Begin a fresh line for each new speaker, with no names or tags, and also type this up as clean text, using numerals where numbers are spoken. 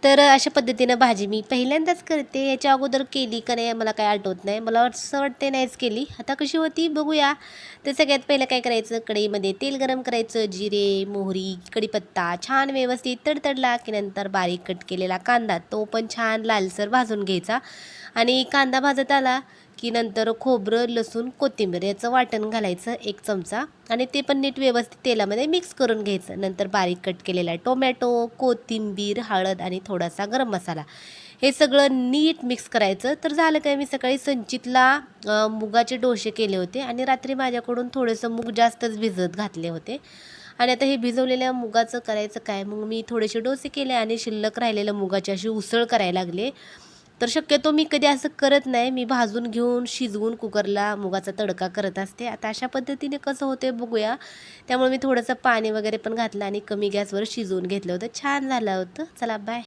तर अशा पद्धतीनं भाजी मी पहिल्यांदाच करते. याच्या अगोदर केली का नाही मला काय आठवत नाही. मला असं वाटते नाहीच केली. आता कशी होती बघूया. तर सगळ्यात पहिलं काय करायचं, कढईमध्ये तेल गरम करायचं, जिरे, मोहरी, कढीपत्ता छान व्यवस्थित तडतडला की नंतर बारीक कट केलेला कांदा तो पण छान लालसर भाजून घ्यायचा. आणि कांदा भाजत आला की नंतर खोबरं, लसूण, कोथिंबीर याचं वाटण घालायचं 1 चमचा आणि ते पण नीट व्यवस्थित तेलामध्ये मिक्स करून घ्यायचं. नंतर बारीक कट केलेला टोमॅटो, कोथिंबीर, हळद आणि थोडासा गरम मसाला हे सगळं नीट मिक्स करायचं. तर झालं काय, मी सकाळी संचितला मुगाचे डोसे केले होते आणि रात्री माझ्याकडून थोडंसं मूग जास्तच भिजत घातले होते. आणि आता हे भिजवलेल्या मुगाचं करायचं काय, मग मी थोडेसे डोसे केले आणि शिल्लक राहिलेलं मुगाची अशी उसळ करायला लागले. तर शक्यतो मी कधी असं करत नाही. मी भाजून घेऊन शिजवून कुकरला मुगाचा तडका करत असते. आता अशा पद्धतीने कसं होते बघूया. त्यामुळे मी थोडंसं पाणी वगैरे पण घातलं आणि कमी गॅसवर शिजवून घेतलं होतं. छान झालं होतं. चला बाय.